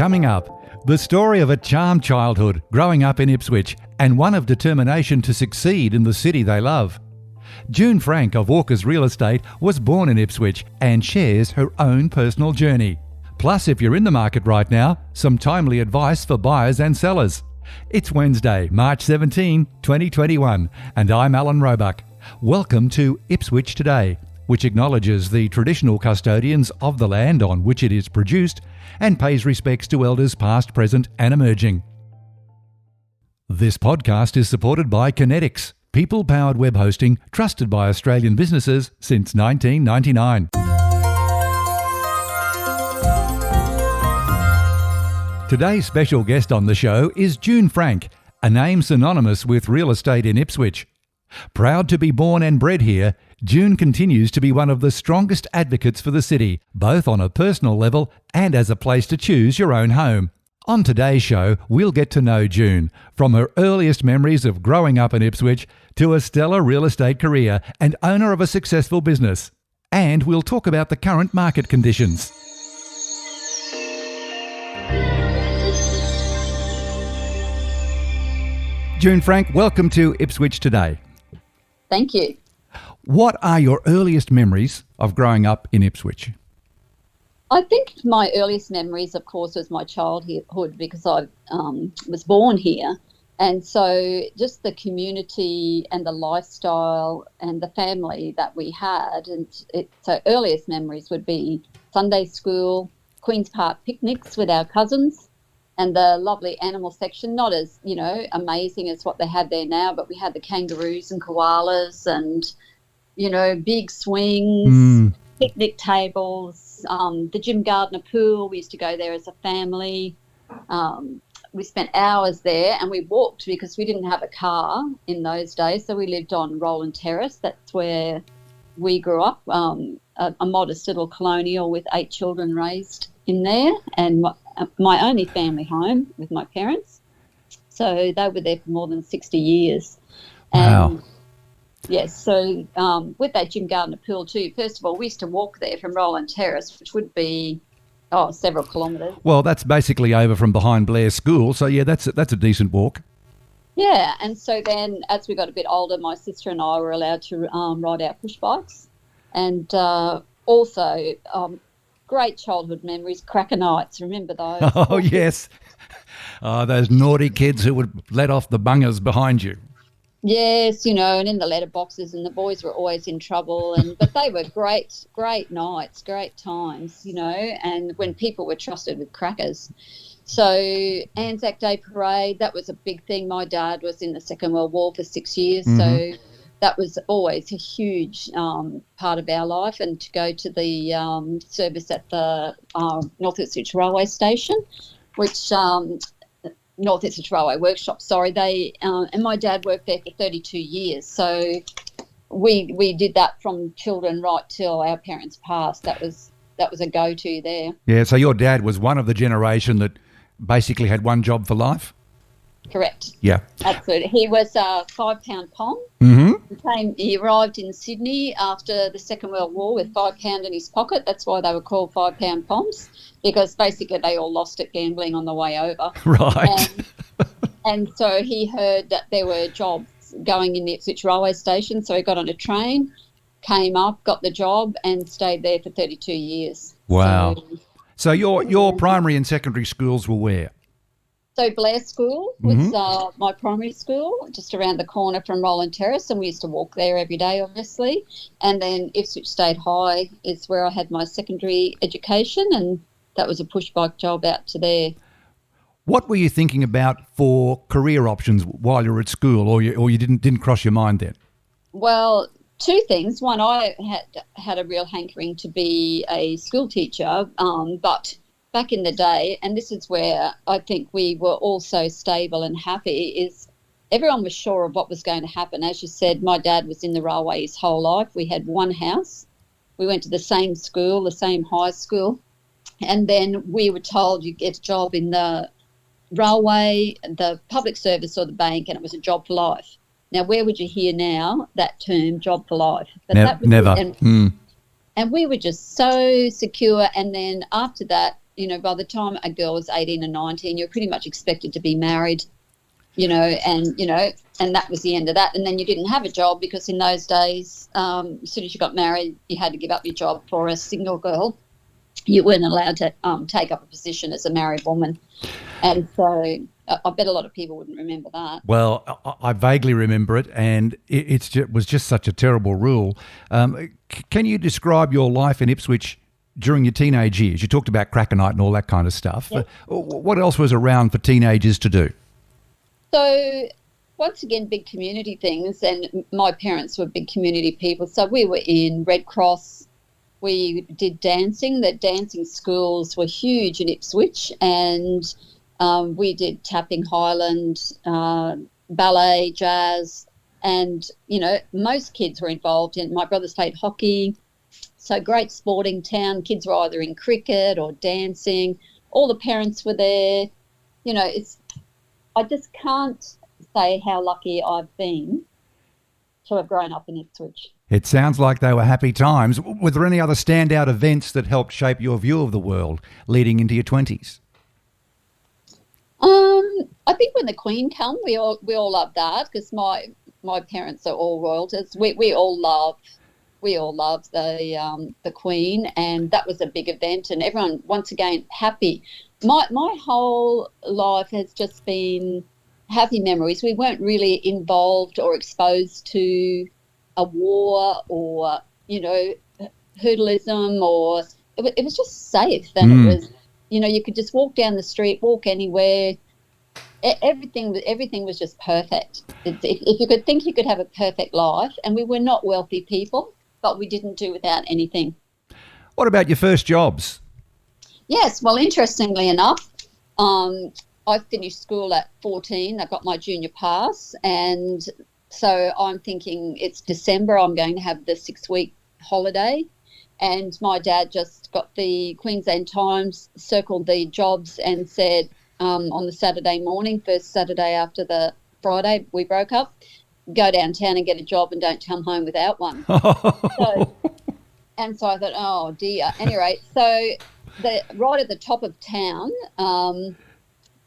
Coming up, the story of a charmed childhood growing up in Ipswich and one of determination to succeed in the city they love. June Frank of Walker's Real Estate was born in Ipswich and shares her own personal journey. Plus, if you're in the market right now, some timely advice for buyers and sellers. It's Wednesday, March 17, 2021, and I'm Alan Roebuck. Welcome to Ipswich Today, which acknowledges the traditional custodians of the land on which it is produced and pays respects to elders past, present and emerging. This podcast is supported by Kinetics, people-powered web hosting trusted by Australian businesses since 1999. Today's special guest on the show is June Frank, a name synonymous with real estate in Ipswich. Proud to be born and bred here, June continues to be one of the strongest advocates for the city, both on a personal level and as a place to choose your own home. On today's show, we'll get to know June, from her earliest memories of growing up in Ipswich to a stellar real estate career and owner of a successful business. And we'll talk about the current market conditions. June Frank, welcome to Ipswich Today. Thank you. What are your earliest memories of growing up in Ipswich? I think my earliest memories, of course, was my childhood because I was born here. And so just the community and the lifestyle and the family that we had. So earliest memories would be Sunday school, Queen's Park picnics with our cousins, and the lovely animal section, not as, amazing as what they have there now, but we had the kangaroos and koalas and, big swings, picnic tables, the Jim Gardner pool. We used to go there as a family. We spent hours there and we walked because we didn't have a car in those days. So we lived on Roland Terrace. That's where we grew up, a modest little colonial with 8 children raised in there, and my only family home with my parents. So they were there for more than 60 years. Wow. Yes, so with that Jim Gardner pool too, first of all, we used to walk there from Roland Terrace, which would be, several kilometres. Well, that's basically over from behind Blair School, so yeah, that's a decent walk. Yeah, and so then as we got a bit older, my sister and I were allowed to ride our push bikes. And also great childhood memories, cracker nights, remember those? Oh, yes. Those naughty kids who would let off the bungers behind you. Yes, and in the letterboxes, and the boys were always in trouble, but they were great nights, great times, and when people were trusted with crackers. So Anzac Day Parade, that was a big thing. My dad was in the Second World War for 6 years, so that was always a huge part of our life, and to go to the service at the North Ipswich Railway Station, which North Ipswich Railway Workshop, they and my dad worked there for 32 years. So we did that from children right till our parents passed. That was a go-to there. Yeah, so your dad was one of the generation that basically had one job for life? Correct. Yeah. Absolutely. He was a 5-pound pom. He arrived in Sydney after the Second World War with £5 in his pocket. That's why they were called 5-pound poms, because basically they all lost it gambling on the way over. Right. And so he heard that there were jobs going in the Ipswich Railway Station, so he got on a train, came up, got the job and stayed there for 32 years. Wow. So your primary and secondary schools were where? So Blair School was my primary school, just around the corner from Roland Terrace, and we used to walk there every day, obviously. And then Ipswich State High is where I had my secondary education, and that was a push bike job out to there. What were you thinking about for career options while you were at school, or you didn't cross your mind then? Well, 2 things. One, I had a real hankering to be a school teacher, but back in the day, and this is where I think we were all so stable and happy, is everyone was sure of what was going to happen. As you said, my dad was in the railway his whole life. We had one house. We went to the same school, the same high school, and then we were told you get a job in the railway, the public service or the bank, and it was a job for life. Now, where would you hear now that term, job for life? But that was never. And we were just so secure. And then after that, by the time a girl was 18 or 19, you're pretty much expected to be married, and that was the end of that. And then you didn't have a job because in those days, as soon as you got married, you had to give up your job. For a single girl, you weren't allowed to take up a position as a married woman. And so I bet a lot of people wouldn't remember that. Well, I vaguely remember it, and it was just such a terrible rule. Can you describe your life in Ipswich during your teenage years? You talked about cracker night and all that kind of stuff. Yep. What else was around for teenagers to do? So once again, big community things, and my parents were big community people. So we were in Red Cross. We did dancing. The dancing schools were huge in Ipswich, and we did tapping, Highland, ballet, jazz, and, most kids were involved in. My brothers played hockey, so great sporting town. Kids were either in cricket or dancing. All the parents were there. I just can't say how lucky I've been to have grown up in Ipswich. It sounds like they were happy times. Were there any other standout events that helped shape your view of the world leading into your 20s? I think when the Queen came, we all loved that because my parents are all royalties. We all loved the Queen, and that was a big event, and everyone once again happy. My whole life has just been happy memories. We weren't really involved or exposed to a war or, hoodlism, or it was just safe. And it was, you could just walk down the street, walk anywhere. Everything was just perfect. If you could think you could have a perfect life, and we were not wealthy people, but we didn't do without anything. What about your first jobs? Yes, well, interestingly enough, I finished school at 14. I got my junior pass, and so I'm thinking it's December, I'm going to have the 6-week holiday, and my dad just got the Queensland Times, circled the jobs and said on the Saturday morning, first Saturday after the Friday we broke up, go downtown and get a job and don't come home without one. So I thought, oh dear. Anyway, so right at the top of town,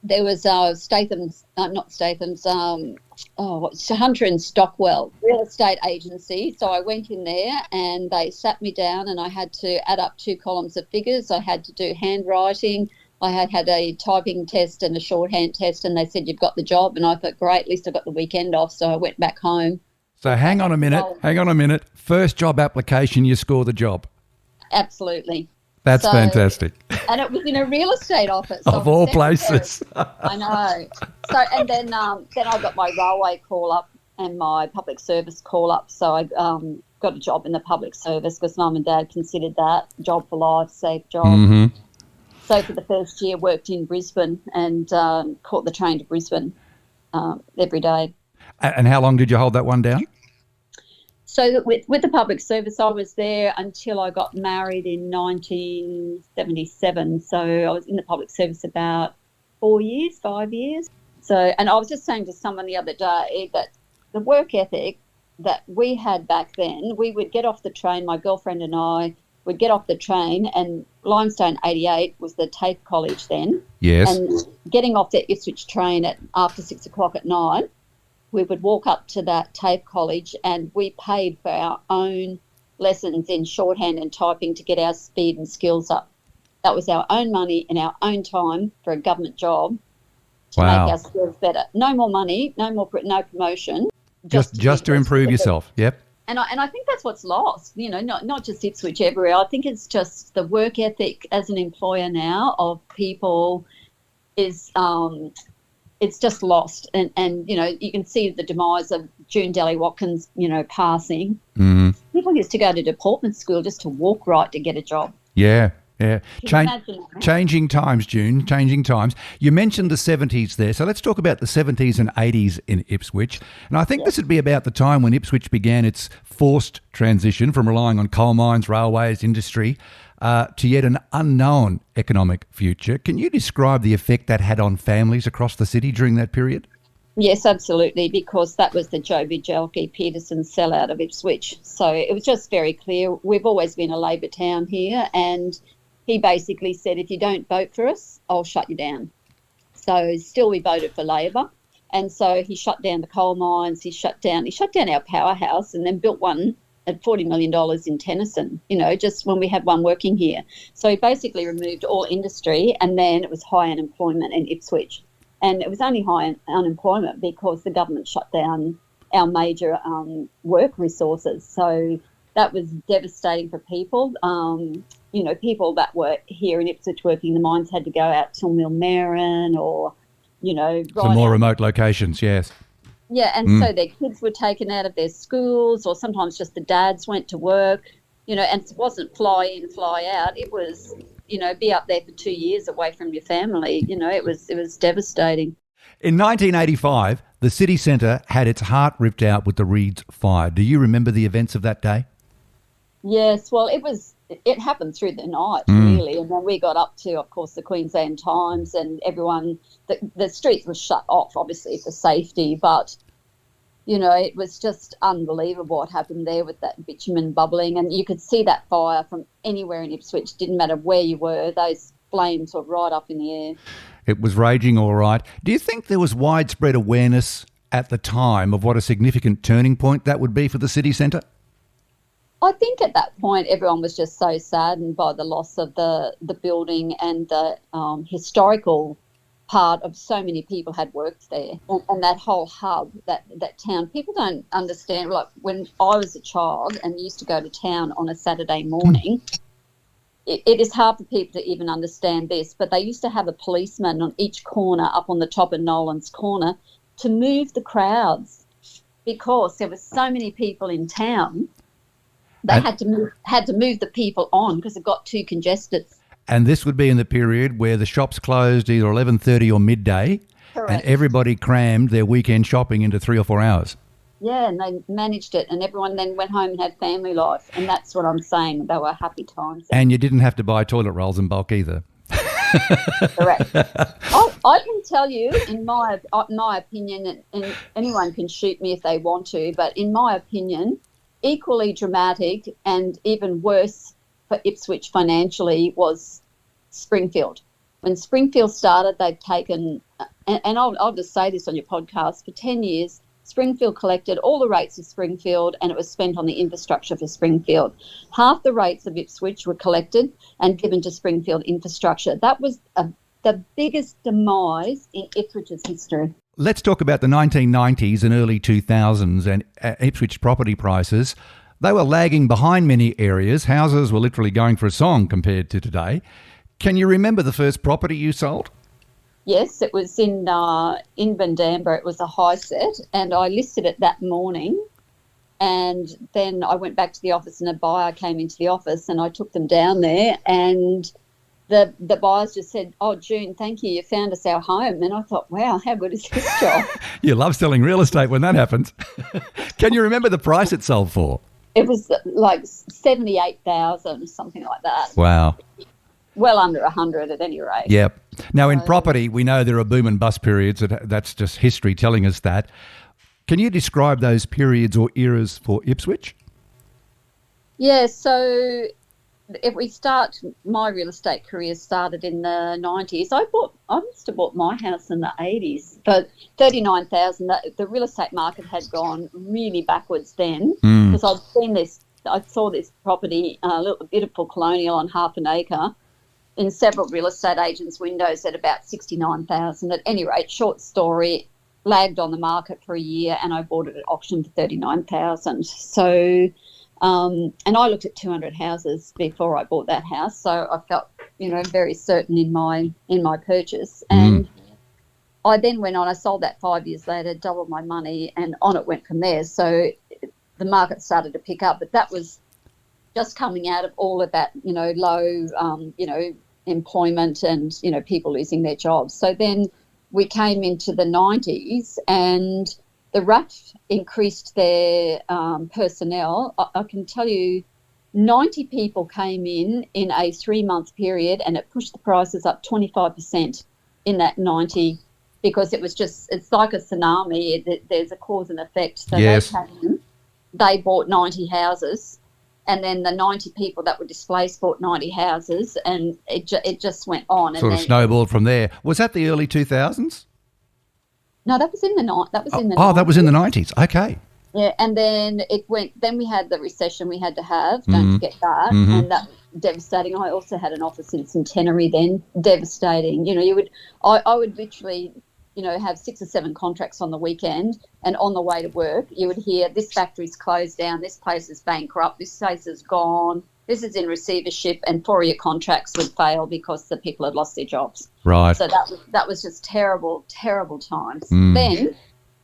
there was Statham's, not Statham's, Hunter and Stockwell real estate agency. So I went in there and they sat me down and I had to add up 2 columns of figures. I had to do handwriting. I had a typing test and a shorthand test, and they said, you've got the job. And I thought, great, at least I got the weekend off. So I went back home. So hang on a minute. First job application, you score the job. Absolutely. That's fantastic. And it was in a real estate office. Of all places. I know. So, and then I got my railway call up and my public service call up. So I got a job in the public service because Mum and Dad considered that job for life, safe job. Mm-hmm. So for the first year, worked in Brisbane and caught the train to Brisbane every day. And how long did you hold that one down? So with the public service, I was there until I got married in 1977. So I was in the public service about 5 years. So, and I was just saying to someone the other day that the work ethic that we had back then, we would get off the train, my girlfriend and I would get off the train, and Limestone 88 was the TAFE college then. Yes. And getting off the Ipswich train after 6 o'clock at night, we would walk up to that TAFE college and we paid for our own lessons in shorthand and typing to get our speed and skills up. That was our own money and our own time for a government job to make our skills better. No more money, no promotion. Just to improve yourself. Yep. And I think that's what's lost, not just Ipswich, everywhere. I think it's just the work ethic as an employer now of people is it's just lost. And you can see the demise of June Delhi Watkins, passing. Mm-hmm. People used to go to deportment school just to walk right to get a job. Yeah. Changing times, June, changing times. You mentioned the 70s there, so let's talk about the 70s and 80s in Ipswich. And I think this would be about the time when Ipswich began its forced transition from relying on coal mines, railways, industry, to yet an unknown economic future. Can you describe the effect that had on families across the city during that period? Yes, absolutely, because that was the Joe Vijalki-Peterson sellout of Ipswich. So it was just very clear. We've always been a Labor town here, and he basically said, if you don't vote for us, I'll shut you down. So still we voted for Labor. And so he shut down the coal mines, he shut down our powerhouse and then built one at $40 million in Tennyson, just when we had one working here. So he basically removed all industry, and then it was high unemployment in Ipswich. And it was only high unemployment because the government shut down our major work resources. So that was devastating for people. People that were here in Ipswich working in the mines had to go out to Millmerran or, some more remote locations, yes. Yeah, and so their kids were taken out of their schools, or sometimes just the dads went to work, and it wasn't fly in, fly out. It was, be up there for 2 years away from your family. It was devastating. In 1985, the city centre had its heart ripped out with the Reeds fire. Do you remember the events of that day? Yes, well, it happened through the night, really, and then we got up to, of course, the Queensland Times, and everyone, the streets were shut off, obviously, for safety, but, it was just unbelievable what happened there with that bitumen bubbling, and you could see that fire from anywhere in Ipswich. Didn't matter where you were, those flames were right up in the air. It was raging all right. Do you think there was widespread awareness at the time of what a significant turning point that would be for the city centre? I think at that point everyone was just so saddened by the loss of the building and the historical part of so many people had worked there, and that whole hub, that town. People don't understand, like when I was a child and used to go to town on a Saturday morning, it is hard for people to even understand this, but they used to have a policeman on each corner up on the top of Nolan's Corner to move the crowds because there were so many people in town. They had to move the people on because it got too congested. And this would be in the period where the shops closed either 11:30 or midday. Correct. And everybody crammed their weekend shopping into 3 or 4 hours. Yeah, and they managed it, and everyone then went home and had family life, and that's what I'm saying. They were happy times. And you didn't have to buy toilet rolls in bulk either. Correct. I can tell you, in my opinion, and anyone can shoot me if they want to, but in my opinion, equally dramatic and even worse for Ipswich financially was Springfield. When Springfield started, they'd taken, and I'll just say this on your podcast, for 10 years, Springfield collected all the rates of Springfield and it was spent on the infrastructure for Springfield. Half the rates of Ipswich were collected and given to Springfield infrastructure. That was the biggest demise in Ipswich's history. Let's talk about the 1990s and early 2000s and Ipswich property prices. They were lagging behind many areas. Houses were literally going for a song compared to today. Can you remember the first property you sold? Yes, it was in Bundamba. It was a high set, and I listed it that morning. And then I went back to the office, and a buyer came into the office, and I took them down there, and the buyers just said, "Oh, June, thank you. You found us our home." And I thought, wow, how good is this job? You love selling real estate when that happens. Can you remember the price it sold for? It was like 78,000, something like that. Wow. Well under 100 at any rate. Yep. Now, in property, we know there are boom and bust periods. That's just history telling us that. Can you describe those periods or eras for Ipswich? Yeah, so if we start, my real estate career started in the 90s. I must have bought my house in the 80s, but 39,000. The real estate market had gone really backwards then because I saw this property, a little beautiful colonial on half an acre, in several real estate agents' windows at about 69,000. At any rate, short story, lagged on the market for a year, and I bought it at auction for 39,000. So. And I looked at 200 houses before I bought that house, so I felt, very certain in my purchase. And I then went on. I sold that 5 years later, doubled my money, and on it went from there. So the market started to pick up, but that was just coming out of all of that, low, employment and people losing their jobs. So then we came into the 90s and the RAF increased their personnel. I can tell you 90 people came in a 3-month period, and it pushed the prices up 25% in that 90 because it's like a tsunami. There's a cause and effect. So yes. They bought 90 houses And then the 90 people that were displaced bought 90 houses, and it just went on. Sort of snowballed from there. Was that the early 2000s? No, that was in the That was in the 90s. Okay. Yeah, and then it went. Then we had the recession we had to have. Don't forget that, and that devastating. I also had an office in Centenary then. Devastating. I would literally, have 6 or 7 contracts on the weekend, and on the way to work, you would hear this factory's closed down, this place is bankrupt, this place is gone, this is in receivership, and 4 of your contracts would fail because the people had lost their jobs. Right. So that was just terrible, terrible times. Then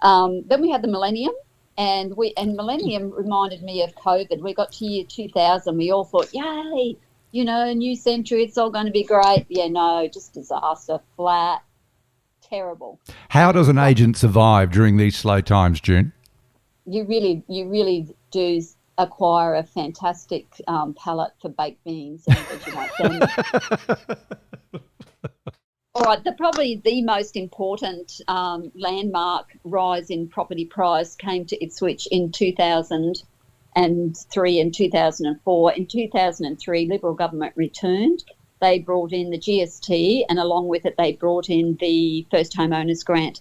we had the millennium, and millennium reminded me of COVID. We got to year 2000, we all thought, yay, new century, it's all going to be great. Yeah, no, just disaster, flat. Terrible. How does an agent survive during these slow times, June? You really do acquire a fantastic palate for baked beans and Vegemite. All right, probably the most important landmark rise in property price came to Ipswich in 2003 and 2004. In 2003, Liberal government returned. They brought in the GST, and along with it, they brought in the First Homeowners Grant.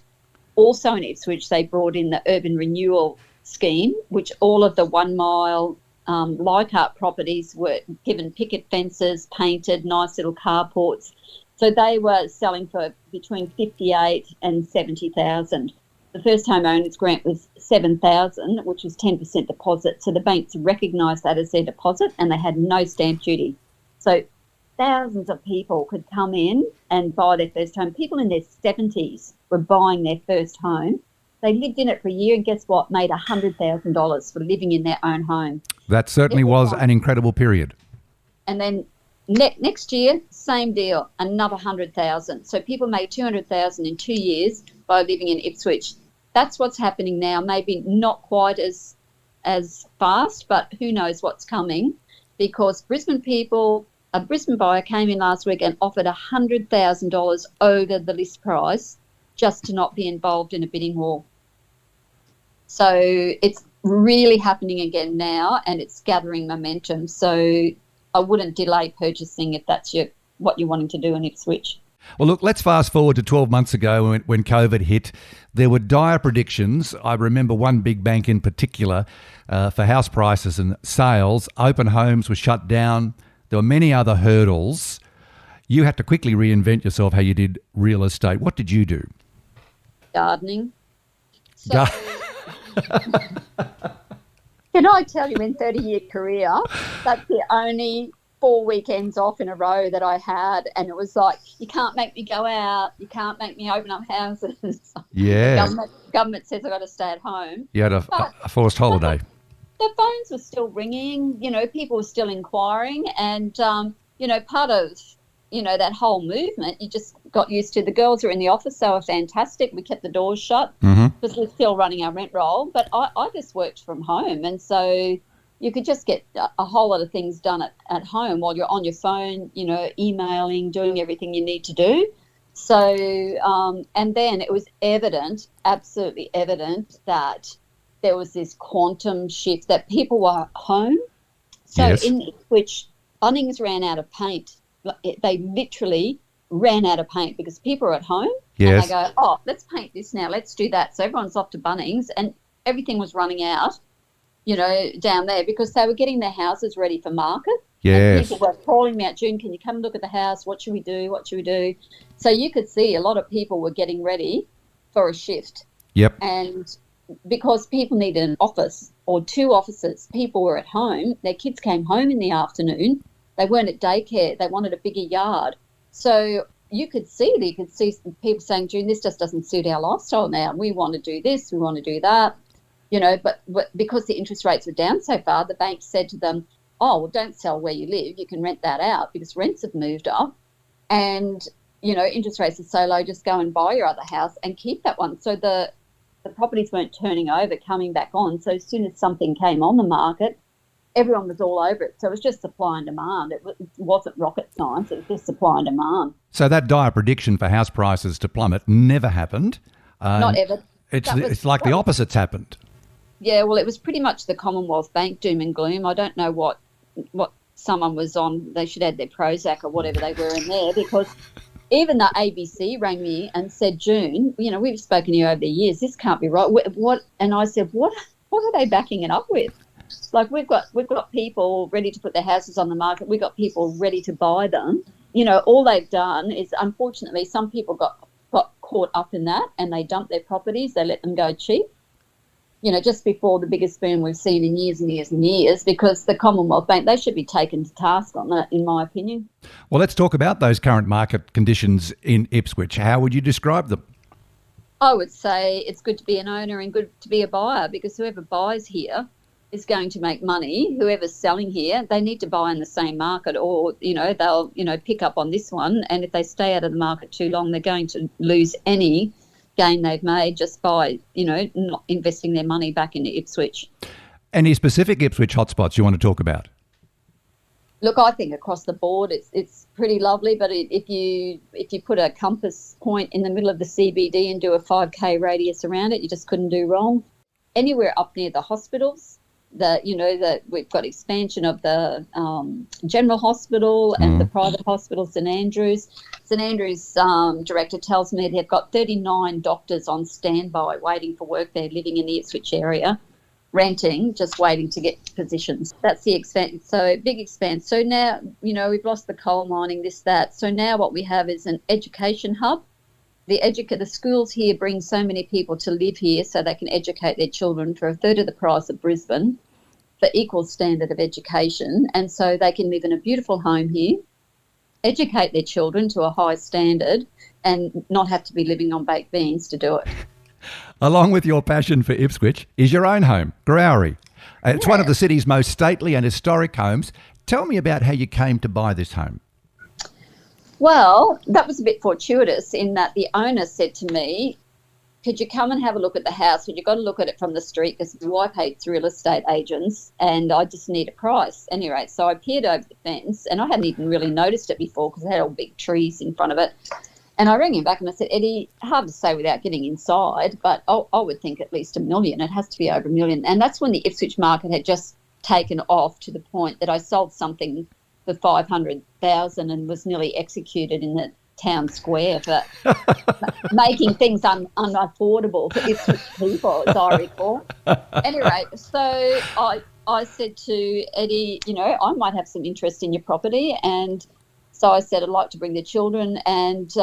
Also in Ipswich, they brought in the Urban Renewal Scheme, which all of the 1 mile Leichhardt properties were given picket fences, painted, nice little carports. So they were selling for between 58 and 70,000. The First Homeowners Grant was 7,000, which was 10% deposit. So the banks recognised that as their deposit, and they had no stamp duty. So thousands of people could come in and buy their first home. People in their 70s were buying their first home. They lived in it for a year, and guess what? Made $100,000 for living in their own home. That certainly was an incredible period. And then next year, same deal, another 100,000. So people made 200,000 in 2 years by living in Ipswich. That's what's happening now. Maybe not quite as fast, but who knows what's coming, because a Brisbane buyer came in last week and offered $100,000 over the list price just to not be involved in a bidding war. So it's really happening again now, and it's gathering momentum. So I wouldn't delay purchasing if that's what you're wanting to do in Ipswich. Well, look, let's fast forward to 12 months ago when COVID hit. There were dire predictions. I remember one big bank in particular for house prices and sales. Open homes were shut down. There were many other hurdles. You had to quickly reinvent yourself how you did real estate. What did you do? Gardening. So, can I tell you, in 30-year career, that's the only 4 weekends off in a row that I had, and it was like, you can't make me go out, you can't make me open up houses. Yeah. The government says I've got to stay at home. You had a forced holiday. The phones were still ringing, people were still inquiring, and, part of, that whole movement, you just got used to. The girls were in the office, they were fantastic. We kept the doors shut because we're still running our rent roll, but I just worked from home, and so you could just get a whole lot of things done at home while you're on your phone, emailing, doing everything you need to do. So, and then it was absolutely evident that there was this quantum shift, that people were home. So yes. In which Bunnings ran out of paint. They literally ran out of paint because people are at home. Yes. And they go, let's paint this now, let's do that. So everyone's off to Bunnings, and everything was running out, down there, because they were getting their houses ready for market. Yes. And people were calling me out, June, can you come and look at the house? What should we do? What should we do? So you could see a lot of people were getting ready for a shift. Yep. And because people needed an office or 2 offices, people were at home. Their kids came home in the afternoon. They weren't at daycare. They wanted a bigger yard. So you could see people saying, June, this just doesn't suit our lifestyle now. We want to do this. We want to do that. But because the interest rates were down so far, the bank said to them, don't sell where you live. You can rent that out because rents have moved up. And, interest rates are so low, just go and buy your other house and keep that one. So the properties weren't turning over, coming back on. So as soon as something came on the market, everyone was all over it. So it was just supply and demand. It wasn't rocket science. It was just supply and demand. So that dire prediction for house prices to plummet never happened. Not ever. It's like the opposite's happened. Yeah, well, it was pretty much the Commonwealth Bank doom and gloom. I don't know what what someone was on. They should add their Prozac or whatever they were in there, because even the ABC rang me and said, June, we've spoken to you over the years. This can't be right. What? And I said, what are they backing it up with? Like, we've got people ready to put their houses on the market. We've got people ready to buy them. All they've done is, unfortunately, some people got caught up in that, and they dumped their properties. They let them go cheap, just before the biggest boom we've seen in years and years and years, because the Commonwealth Bank, they should be taken to task on that, in my opinion. Well, let's talk about those current market conditions in Ipswich. How would you describe them? I would say it's good to be an owner and good to be a buyer, because whoever buys here is going to make money. Whoever's selling here, they need to buy in the same market, or, they'll, pick up on this one. And if they stay out of the market too long, they're going to lose any gain they've made just by, not investing their money back into Ipswich. Any specific Ipswich hotspots you want to talk about? Look, I think across the board it's pretty lovely, but if you put a compass point in the middle of the CBD and do a 5K radius around it, you just couldn't do wrong. Anywhere up near the hospitals, that we've got expansion of the General Hospital and the private hospital, St Andrews. St Andrews director tells me they've got 39 doctors on standby waiting for work. They're living in the Ipswich area, renting, just waiting to get positions. That's the expense. So big expense. So now, we've lost the coal mining, this, that. So now what we have is an education hub. The schools here bring so many people to live here so they can educate their children for a third of the price of Brisbane for equal standard of education. And so they can live in a beautiful home here, educate their children to a high standard, and not have to be living on baked beans to do it. Along with your passion for Ipswich is your own home, Growry. It's one of the city's most stately and historic homes. Tell me about how you came to buy this home. Well, that was a bit fortuitous in that the owner said to me, could you come and have a look at the house? But you've got to look at it from the street, because my wife hates real estate agents and I just need a price. Anyway, so I peered over the fence, and I hadn't even really noticed it before because it had all big trees in front of it. And I rang him back and I said, Eddie, hard to say without getting inside, but I would think at least $1 million. It has to be over $1 million. And that's when the Ipswich market had just taken off to the point that I sold something for $500,000 and was nearly executed in the town square for making things unaffordable for Ipswich people, as I recall. Anyway, so I said to Eddie, I might have some interest in your property. And so I said I'd like to bring the children, and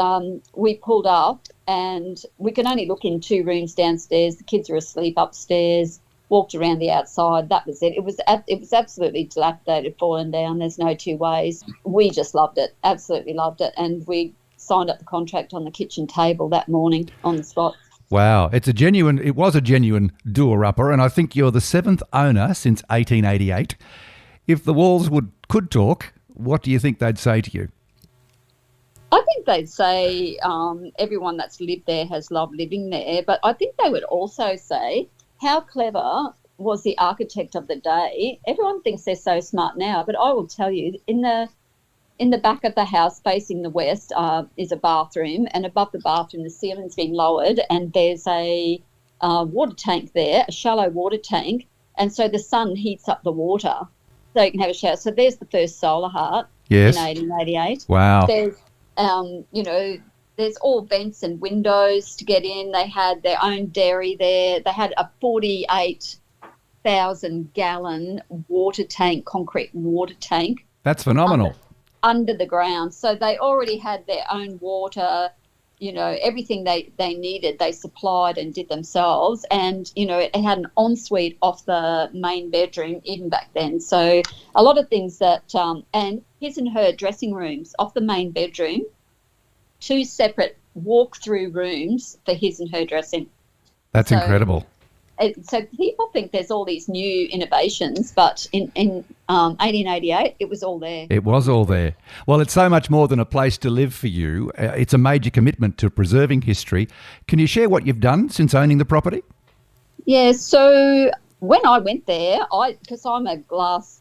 we pulled up, and we can only look in 2 rooms downstairs. The kids are asleep upstairs. Walked around the outside. That was it. It was absolutely dilapidated, fallen down. There's no two ways. We just loved it, absolutely loved it, and we signed up the contract on the kitchen table that morning on the spot. Wow, it was a genuine doer-upper, and I think you're the 7th owner since 1888. If the walls could talk, what do you think they'd say to you? I think they'd say everyone that's lived there has loved living there, but I think they would also say, how clever was the architect of the day? Everyone thinks they're so smart now, but I will tell you, in the back of the house facing the west is a bathroom, and above the bathroom the ceiling's been lowered, and there's a water tank there, a shallow water tank, and so the sun heats up the water so you can have a shower. So there's the first solar heart in 1888. Wow. There's, there's all vents and windows to get in. They had their own dairy there. They had a 48,000-gallon water tank, concrete water tank. That's phenomenal. Under the ground. So they already had their own water, everything they needed, they supplied and did themselves. And, it had an ensuite off the main bedroom even back then. So a lot of things that, and his and her dressing rooms off the main bedroom, 2 separate walk-through rooms for his and her dressing. That's incredible. So people think there's all these new innovations, but in 1888, it was all there. It was all there. Well, it's so much more than a place to live for you. It's a major commitment to preserving history. Can you share what you've done since owning the property? Yeah, so when I went there, because I'm a glass,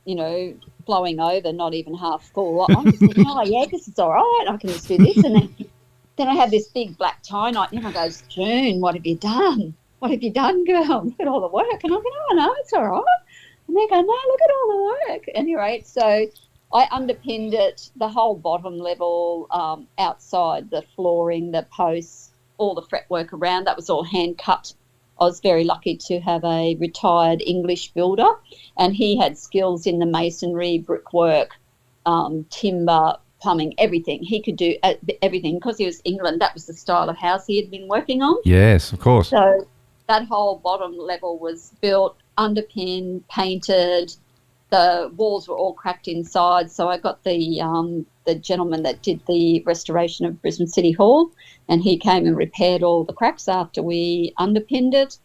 flowing over, not even half full, I'm just thinking, this is all right, I can just do this. And then I had this big black tie night, and everyone goes, June, what have you done? What have you done, girl? Look at all the work. And I'm going, oh, no, it's all right. And they go, no, look at all the work. At any rate, so I underpinned it, the whole bottom level, outside, the flooring, the posts, all the fretwork around. That was all hand cut. I was very lucky to have a retired English builder, and he had skills in the masonry, brickwork, timber, plumbing, everything. He could do everything because he was England. That was the style of house he had been working on. Yes, of course. So that whole bottom level was built, underpinned, painted. The walls were all cracked inside. So I got the gentleman that did the restoration of Brisbane City Hall, and he came and repaired all the cracks after we underpinned it.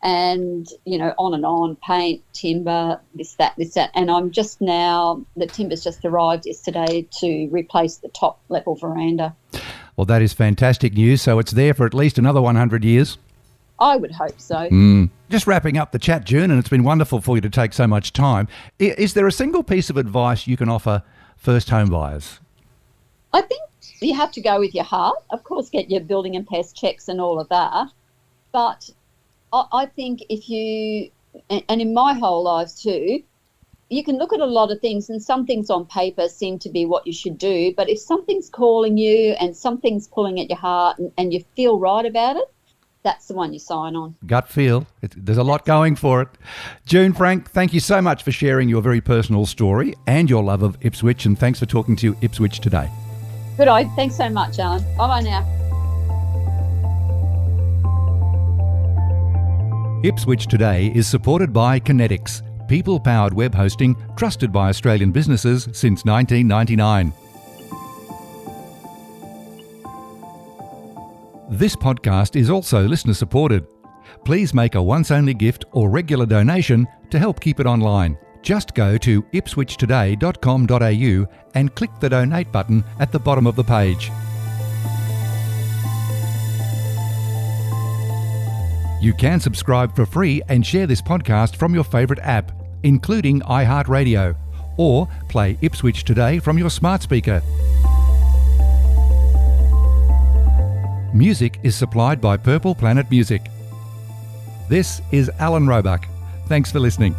And, on and on, paint, timber, this, that. And I'm just now, the timber's just arrived yesterday to replace the top level veranda. Well, that is fantastic news. So it's there for at least another 100 years. I would hope so. Just wrapping up the chat, June, and it's been wonderful for you to take so much time. Is there a single piece of advice you can offer first home buyers? I think you have to go with your heart. Of course, get your building and pest checks and all of that. But I think if you, and in my whole life too, you can look at a lot of things, and some things on paper seem to be what you should do. But if something's calling you and something's pulling at your heart and you feel right about it, that's the one you sign on. Gut feel. There's a lot going for it. June Frank, thank you so much for sharing your very personal story and your love of Ipswich, and thanks for talking to Ipswich Today. Good eye. Thanks so much, Alan. Bye-bye now. Ipswich Today is supported by Kinetics, people-powered web hosting trusted by Australian businesses since 1999. This podcast is also listener-supported. Please make a once-only gift or regular donation to help keep it online. Just go to ipswichtoday.com.au and click the donate button at the bottom of the page. You can subscribe for free and share this podcast from your favourite app, including iHeartRadio, or play Ipswich Today from your smart speaker. Music is supplied by Purple Planet Music. This is Alan Roebuck. Thanks for listening.